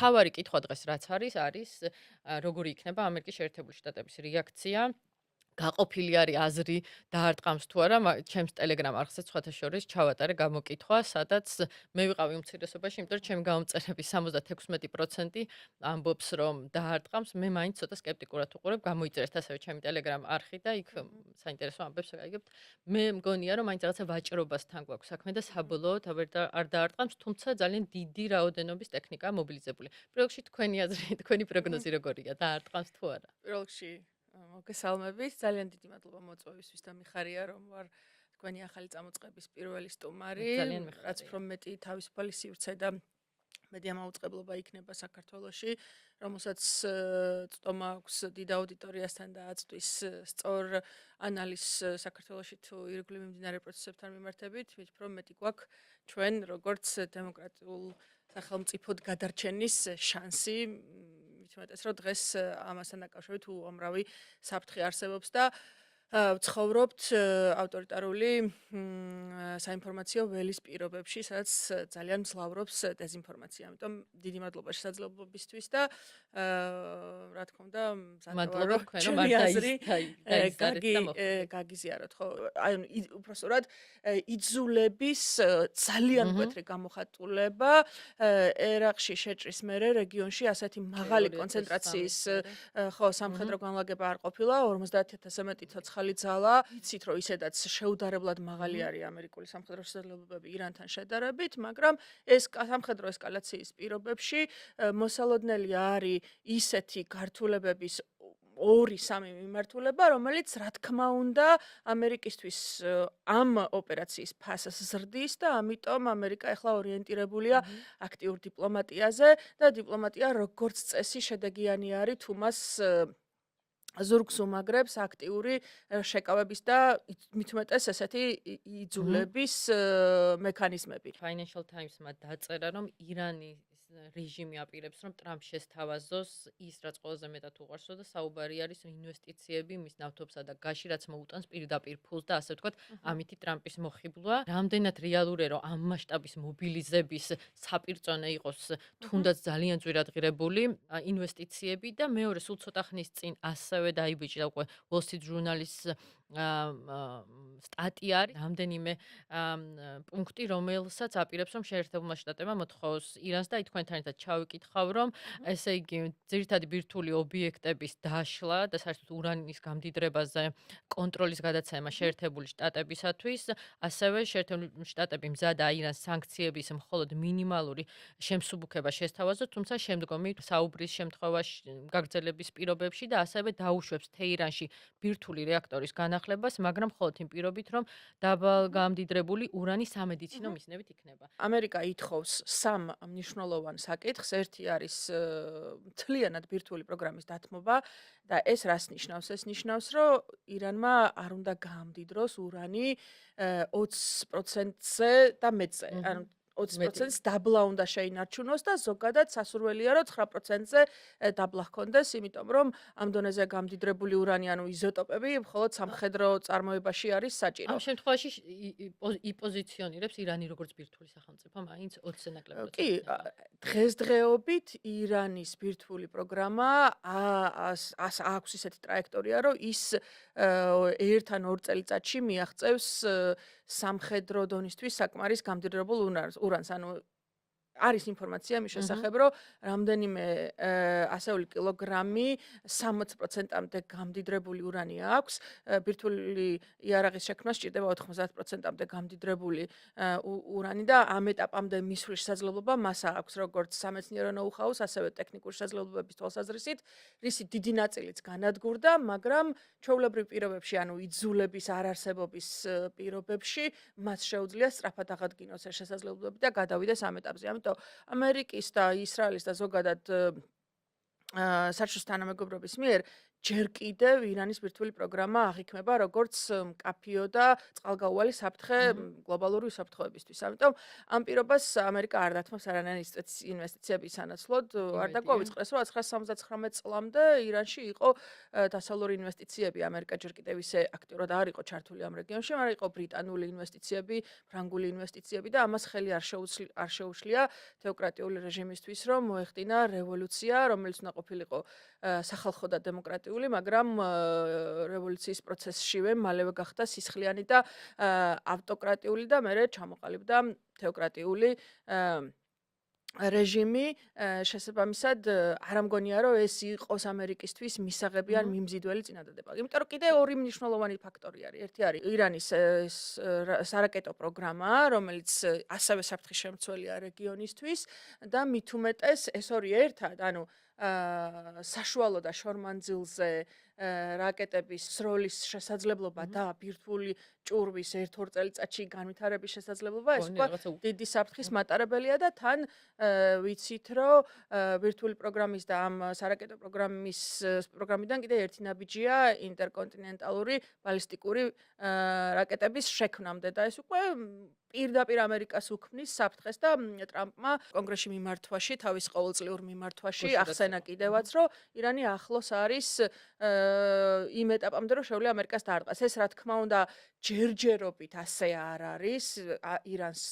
მთავარი კითხვა დღეს რაც არის როგორი იქნება ამერიკის შეერთებული შტატების რეაქცია გაყოფილი არის აზრი დაარტყამს თუ არა, ჩემს Telegram არხზე სხვათა შორის ჩავატარე გამოკითხვა, სადაც მე ვიყავი უმცირესობაში, იმიტომ რომ ჩემი გამომწერების 76% ამბობს, რომ დაარტყამს, მე მაინც ცოტა სკეპტიკურად ვუყურებ, გამოიწერეთ ასევე ჩემი Telegram არხი და იქ საინტერესო ამბებს გაიგებთ. მე მგონია, რომ მაინც რაღაცა ვაჭრობასთან გვაქვს საქმე და საბოლოოდ არ დაარტყამს, თუმცა ძალიან დიდი რაოდენობის ტექნიკაა მობილიზებული. პირველ რიგში თქვენი აზრი, თქვენი პროგნოზი როგორია, დაარტყამს თუ არა? პირველ რიგში მოგესალმებით. ძალიან დიდი მადლობა მოწვევისთვის და მიხარია რომ ვარ თქვენი ახალი წამოწყების პირველი სტუმარი. ძალიან მიხარია. რაც უფრო მეტი თავისუფალი სივრცე და მედია მაუწყებლობა იქნება საქართველოში, რომელსაც წტომა აქვს დიდ აუდიტორიასთან და აწვდის სწორ ანალიზს საქართველოში თუ ირგვლივ მიმდინარე პროცესებთან მიმართებით, უფრო მეტი გვაქვს ჩვენ როგორც დემოკრატიულ სახელმწიფოდ გადარჩენის შანსი. მithumetes რომ დღეს ამასთან დაკავშირებით უამრავი საფრთხე არსებობს და ვცხოვრობთ ავტორიტარული საინფორმაციო ველის პირობებში, სადაც ძალიან მძლავრობს დეზინფორმაცია. ამიტომ დიდი მადლობა შესაძლებლობისთვის და რა თქმა უნდა, მადლობა თქვენ რომ გაგიზიაროთ, ხო? აი უпроსტად იძულების ძალიან მკვეთრი გამოხატულება ერაყში შეჭრის მერე რეგიონში ასეთი მაღალი კონცენტრაციის ხო სამხედრო განლაგება არ ყოფილა 50000-ზე მეტი ცოცხალი ძალა. იცით რომ ისედაც შეუდარებლად მაღალი არის ამერიკული სამხედრო შესაძლებლობები ირანთან შედარებით, მაგრამ ეს სამხედრო ესკალაციის პირობებში მოსალოდნელი არის ისეთი გართულებების 2-3 მიმართულება, რომელიც რა თქმა უნდა ამერიკისთვის ამ ოპერაციის ფასს ზრდის და ამიტომ ამერიკა ახლა ორიენტირებულია აქტიურ დიპლომატიაზე და დიპლომატია როგორც წესი შედეგიანი არის თუ მას ზურგს უმაგრებს აქტიური შეკავების და მithumetes ესეთი იძულების მექანიზმები. Financial Times-მა დაწერა, რომ ირანის რეჟიმი აპირებს, რომ ტრამპ შესთავაზოს ის, რაც ყველაზე მეტად უყვარსო და საუბარი არის ინვესტიციები მის ნავთობსა და გაზში, რაც მოუტანს პირდაპირ ფულს და ასე ვთქვათ, ამითი ტრამპის მოხიბლა. რამდენად რეალურია, რომ ამ მასშტაბის მობილიზების საპირწონე იყოს თუნდაც ძალიან ძვირადღირებული ინვესტიციები და მეორე სულ ცოტა ხნის წინ ასევე დაიბეჭდა უკვე Wall Street Journal-ის სტატია არის რამდენიმე პუნქტი, რომელსაც აპირებს, რომ შეერთებულმა შტატებმა მოთხოვოს ირანს და თქვენთან ერთად ჩავიკითხავ, რომ ესე იგი ძირითადი ბირთვული ობიექტების დაშლა და საერთოდ ურანის გამდიდრებაზე კონტროლის გადაცემა შეერთებული შტატებისათვის, ასევე შეერთებული შტატები მზადაა ირანს სანქციების მხოლოდ მინიმალური შემსუბუქება შესთავაზოს, თუმცა შემდგომი საუბრის შემთხვევაში გაგრძელების პირობებში და ასევე დაუშვებს თეირანში ბირთვული რეაქტორის განახლებას, მაგრამ მხოლოდ იმ პირობით, რომ დაბალგამდიდრებული ურანი სამედიცინო მიზნებით იქნება. ამერიკა ითხოვს სამ მნიშვნელოვან საკითხს. ერთი არის მთლიანად ბირთვული პროგრამის დათმობა და ეს რას ნიშნავს? ეს ნიშნავს, რომ ირანმა არ უნდა გაამდიდროს ურანი 20%-ზე და მეტზე. ანუ 20%-ს დაბლა უნდა შეინარჩუნოს და ზოგადად სასურველია რომ 9%-ზე დაბლა ჰქონდეს, იმიტომ რომ ამ დონეზე გამდიდრებული ურანი, ანუ იზოტოპები, მხოლოდ სამხედრო წარმოებაში არის საჭირო. ამ შემთხვევაში იპოზიციონირებს ირანი როგორც ბირთვული სახელმწიფო, მაინც 20-ზე ნაკლებად. კი, დღესდღეობით ირანის ბირთვული პროგრამა აქვს ისეთი ტრაექტორია, რომ ის 1 ან 2 წელიწადში მიაღწევს სამხედრო დონისთვის საკმარის გამდიდრებულ ურანს, ანუ არის ინფორმაცია მის შესახებ, რომ რამდენიმე ასეული კილოგრამი 60%-მდე გამდიდრებული ურანი აქვს. ბირთვული იარაღის შექმნას სჭირდება 90%-მდე გამდიდრებული ურანი და ამ ეტაპამდე მისვლის შესაძლებლობა მას აქვს როგორც სამეცნიერო ნოუ-ჰაუს, ასევე ტექნიკური შესაძლებლობების თვალსაზრისით, რისი დიდი ნაწილიც განადგურდა, მაგრამ ჩვეულებრივ პირობებში, ანუ იძულების არარსებობის პირობებში, მას შეუძლია სწრაფად აღადგინოს ეს შესაძლებლობები და გადავიდეს ამ ეტაპზე. ამიტომ ამერიკის და ისრაელის და ზოგადად საერთაშორისო თანამეგობრობის მიერ ჯერ კიდევ ირანის ბირთვული პროგრამა აღიქმება როგორც მკაფიო და წყალგაუვალი საფრთხე გლობალური უსაფრთხოებისთვის. ამიტომ ამ პირობას ამერიკა არ დათმობს არანაირი ინვესტიციების სანაცვლოდ. არ დაგვავიწყდეს, რომ 1979 წლამდე ირანში იყო დასავლური ინვესტიციები. ამერიკა ჯერ კიდევ ისე აქტიურად არ იყო ჩართული ამ რეგიონში, მაგრამ იყო ბრიტანული ინვესტიციები, ფრანგული ინვესტიციები და ამას ხელი არ შეუშლია თეოკრატიული რეჟიმისთვის, რომ მოეხდინა რევოლუცია, რომელიც უნდა ყოფილიყო სახალხო და დემოკრატიული, მაგრამ რევოლუციის პროცესშივე მალევე გახდა სისხლიანი და ავტოკრატიული და მერე ჩამოყალიბდა თეოკრატიული რეჟიმი. შესაბამისად არ ამგონია, რომ ეს იყოს ამერიკისთვის მისაღები ან მიმზიდველი წინადადება. იმიტომ რომ კიდე ორი მნიშვნელოვანი ფაქტორი არის. ერთი არის ირანის სარაკეტო პროგრამა, რომელიც ასევე საფრთხის შემცველია რეგიონისთვის და მით უმეტეს ეს ორი ერთად, ანუ საშუალო და შორმანძილზე რაკეტების სროლის შესაძლებლობა და ბირთვული ჭურვის 1-2 წელიწადში განვითარების შესაძლებლობა, ეს უკვე დიდი საფრთხის მატარებელია და თან ვიცით, რომ ბირთვული პროგრამის და ამ სარაკეტო პროგრამიდან კიდე ერთი ნაბიჯია ინტერკონტინენტალური ბალისტიკური რაკეტების შექმნამდე და ეს უკვე პირდაპირ ამერიკას უქმნის საფრთხეს და ტრამპმა კონგრესში მიმართვაში, თავის ყოველწლიურ მიმართვაში ახსენა კიდევაც, რომ ირანი ახლოს არის იმ ეტაპამდე, რომ შეუძლია ამერიკას დაარტყას. ეს რა თქმა უნდა ჯერჯერობით ასე არ არის. ირანს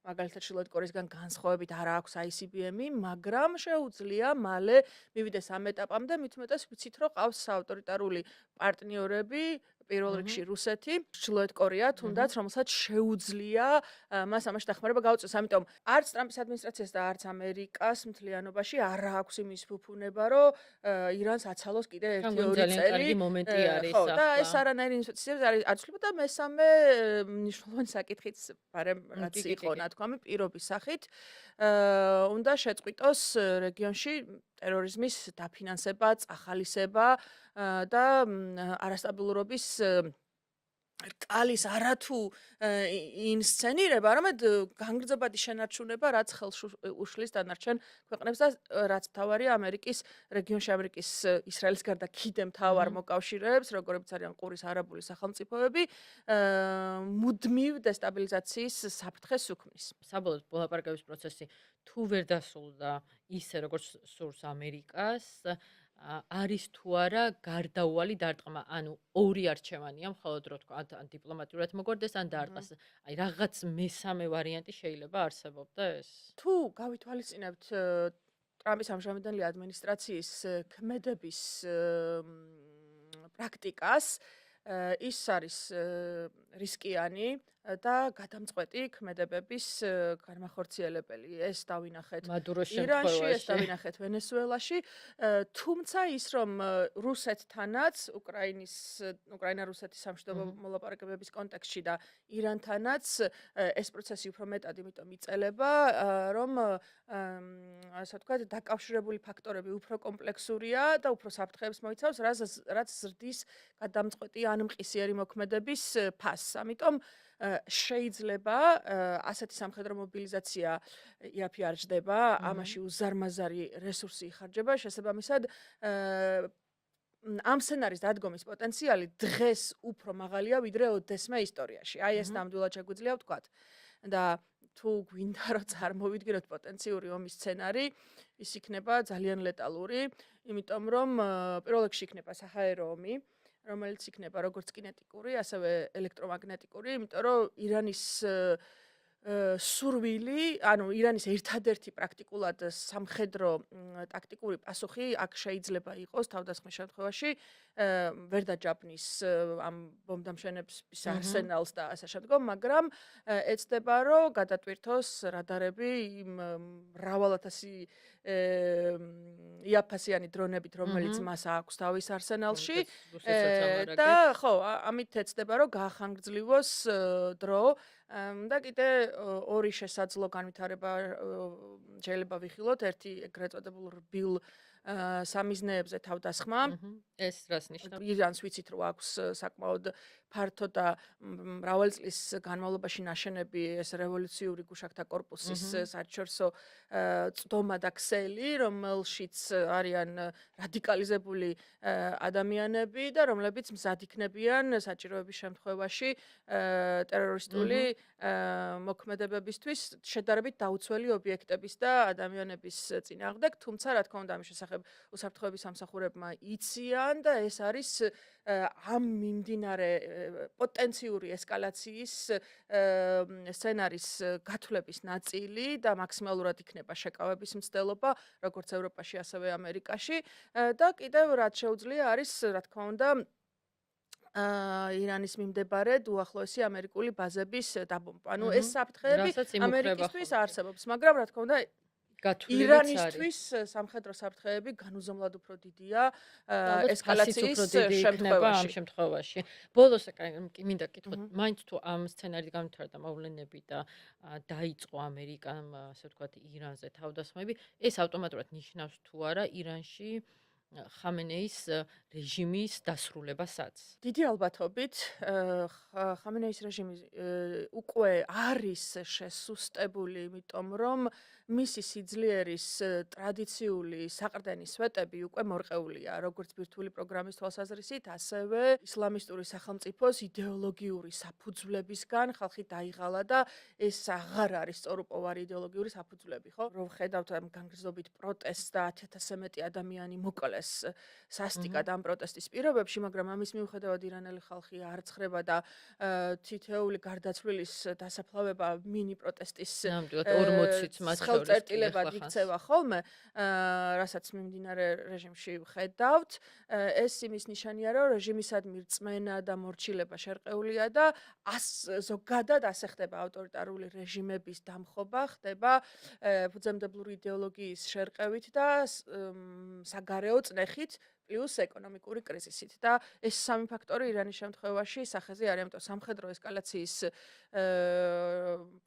მაგალითად შილოეთ კორეისგან განსხვავებით არ აქვს ICBM-ი, მაგრამ შეუძლია მალე მივიდეს ამ ეტაპამდე, მით უმეტეს ვიცით, რომ ყავს ავტორიტარული პარტნიორები, პირველ რიგში რუსეთი, შილოეთ კორეა, თუნდაც რომელსაც შეუძლია მას ამაში დახმარება გაუწიოს. ამიტომ არც ტრამპის ადმინისტრაციას და არც ამერიკას მთლიანობაში არ აქვს იმის ფუფუნება, რომ ირანს აცალოს კიდე 1-2 წელი. ძალიან კარგი მომენტი არის ხო, ახლა. და ეს არანაირი ინვესტიციები არის აცვლება და მესამე მნიშვნელოვანი საკითხიც, ბარემ რაც იყო, ნათქვამი პირობის სახით, უნდა შეწყვიტოს რეგიონში ტერორიზმის დაფინანსება, წახალისება და არასტაბილურობის კალის არათუ ინსცენირება, არამედ განგრძობადი შენარჩუნება, რაც ხელს უშლის დანარჩენ ქვეყნებს და რაც მთავარია ამერიკის რეგიონში, ამერიკის ისრაელის გარდა კიდე მთავარ მოკავშირეებს, როგორებიც არიან ყურის არაბული სახელმწიფოები, მუდმივ დესტაბილიზაციის საფრთხეს უქმნის. საბოლოოდ მოლაპარაკების პროცესი თუ ვერ დასრულდა ისე, როგორც სურს ამერიკას, არის თუ არა გარდაუვალი დარტყმა, ანუ ორი არჩევანია, მხოლოდ რო თქვა, ან დიპლომატიურად მოგვარდეს, ან დაარტყას. აი რაღაც მესამე ვარიანტი შეიძლება არსებობდეს? თუ გავითვალისწინებთ ტრამპის ამჟამინდელი ადმინისტრაციის ქმედების პრაქტიკას, ის არის რისკიანი და გადამწყვეტი ქმედებების განმახორციელებელი. ეს დავინახეთ ირანში, ეს დავინახეთ ვენესუელაში, თუმცა ის რომ რუსეთთანაც, უკრაინა-რუსეთის სამშვიდობო მოლაპარაკებების კონტექსტში და ირანთანაც ეს პროცესი უფრო მეტად იმიტომ იწელება, რომ ასე ვთქვათ, დაკავშირებული ფაქტორები უფრო კომპლექსურია და უფრო საფრთხეებს მოიცავს, რაც ზრდის გადამწყვეტი ან მყისიერი მოქმედების ფასს. ამიტომ შეიძლება ასეთი სამხედრო მობილიზაცია იაფი არ ჯდება, ამაში უზარმაზარი რესურსი იხარჯება, შესაბამისად ამ სცენარის დადგომის პოტენციალი დღეს უფრო მაღალია ვიდრე ოდესმე ისტორიაში. აი ეს ნამდვილად შეგვიძლია ვთქვათ. და თუ გვინდა რომ წარმოვიდგინოთ პოტენციური ომის სცენარი, ის იქნება ძალიან ლეტალური, იმიტომ რომ პირველ რიგში იქნება საჰაერო ომი, რომელიც იქნება როგორც კინეტიკური, ასევე ელექტრომაგნეტიკური, იმიტომ რომ ირანის სურვილი, ანუ ირანის ერთადერთი პრაქტიკულად სამხედრო ტაქტიკური პასუხი აქ შეიძლება იყოს თავდასხმის შემთხვევაში ვერ დაჯაფნის ამ ბომბდამშენების არსენალს და ასე შემდგომ, მაგრამ ეცდება რომ გადატვირთოს რადარები იმ მრავალათასი იაფასიანი დრონებით, რომელიც მას აქვს თავის არსენალში და ხო, ამით ეცდება რომ გაახანგრძლივოს დრო და კიდე ორი შესაძლო განვითარება შეიძლება ვიხილოთ, ერთი ეგრეთ წოდებულ რბილ სამიზნეებზე თავდასხმა. ეს რას ნიშნავს? ირანს ვიცით რომ აქვს საკმაოდ ფართო და მრავალი წლის განმავლობაში ნაშენები ეს რევოლუციური გუშაკთა კორპუსის საერთაშორისო წდომა და ქსელი, რომელშიც არიან რადიკალიზებული ადამიანები და რომლებიც მზად იქნებიან საჭიროების შემთხვევაში ტერორისტული მოქმედებებისთვის შედარებით დაუცველი ობიექტების და ადამიანების წინააღმდეგ, თუმცა რა თქმა უნდა ამის შესახებ უსაფრთხოების სამსახურებმა იციან და ეს არის ამ მიმდინარე პოტენციური ესკალაციის სცენარის გათვლების ნაწილი და მაქსიმალურად იქნება შეკავების მცდელობა, როგორც ევროპაში, ასევე ამერიკაში და კიდევ რაც შეუძლია არის, რა თქმა უნდა, ირანის მიმდებარე უახლოესი ამერიკული ბაზების დაბომბვა. ანუ ეს საფრთხეები ამერიკისთვის არსებობს, მაგრამ რა თქმა უნდა ირანისთვის სამხედრო საფრთხეები განუზომლად უფრო დიდია ესკალაციის ამ შემთხვევაში. ბოლოს კი მინდა კითხოთ, მაინც თუ ამ სცენარით განვითარდა მოვლენები და დაიწყო ამერიკამ, ასე ვთქვათ, ირანზე თავდასხმები, ეს ავტომატურად ნიშნავს თუ არა ირანში ხამენეის რეჟიმის დასრულებასაც? დიდი ალბათობით ხამენეის რეჟიმი უკვე არის შესუსტებული, იმიტომ რომ მისი სიძლიერის ტრადიციული საყრდენი სვეტები უკვე მორყეულია, როგორც ბირთვული პროგრამის თვალსაზრისით, ასევე ისლამისტური სახელმწიფოს იდეოლოგიური საფუძვლებისგან ხალხი დაიღალა და ეს აღარ არის სწორუპოვარი იდეოლოგიური საფუძვლები, ხო? რომ ხედავთ ამ განგრძობით პროტესტს და 1000-ზე მეტი ადამიანი მოკლეს სასტიკად ამ პროტესტის პირობებში, მაგრამ ამის მიუხედავად ირანელი ხალხი არ ცხრება და თითოეული გარდაცვლილის დასაფლავება მინი პროტესტის ნამდვილად 40-იც მათ შორის წერტილებად იქცევა ხოლმე, რასაც მიმდინარე რეჟიმში ვხედავთ, ეს იმის ნიშანია, რომ რეჟიმისადმი რწმენა და მორჩილება შერყეულია და ზოგადად ასე ხდება ავტორიტარული რეჟიმების დამხობა, ხდება ფუძემდებლური იდეოლოგიის შერყევით და საგარეო წნეხით პლუს ეკონომიკური კრიზისით და ეს სამი ფაქტორი ირანის შემთხვევაში სახეზე არის, ამიტომ სამხედრო ესკალაციის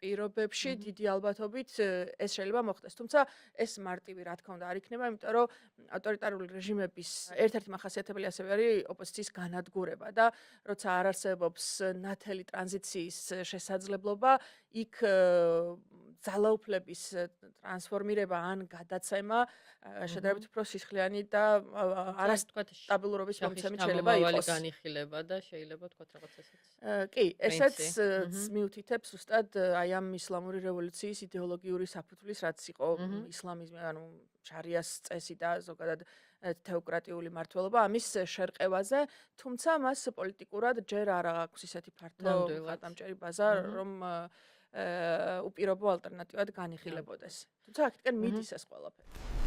პირობებში დიდი ალბათობით ეს შეიძლება მოხდეს. თუმცა ეს მარტივი რა თქმა უნდა არ იქნება, იმიტომ რომ ავტორიტარული რეჟიმების ერთ-ერთი მახასიათებელი ასევე არის ოპოზიციის განადგურება და როცა არ არსებობს ნათელი ტრანზიციის შესაძლებლობა, იქ ძალაუფლების ტრანსფორმირება ან გადაცემა შედარებით უფრო სისხლიანი და არასტაბილურობის მომცემი შეიძლება იყოს. განიხილება და შეიძლება თქვა რაღაც ესეც. კი, ესეც მიუთითებს ზუსტად აი ამ ისლამური რევოლუციის იდეოლოგიური საფუძვლის, რაც იყო ისლამიზმი, ანუ შარიას წესი და ზოგადად თეოკრატიული მმართველობა ამის შერყევაზე, თუმცა მას პოლიტიკურად ჯერ არ აქვს ისეთი ფართო ხატამჭერი ბაზა, რომ უპირობო ალტერნატივად განიხილებოდეს. თუმცა აქეთკენ მიდის ეს ყველაფერი.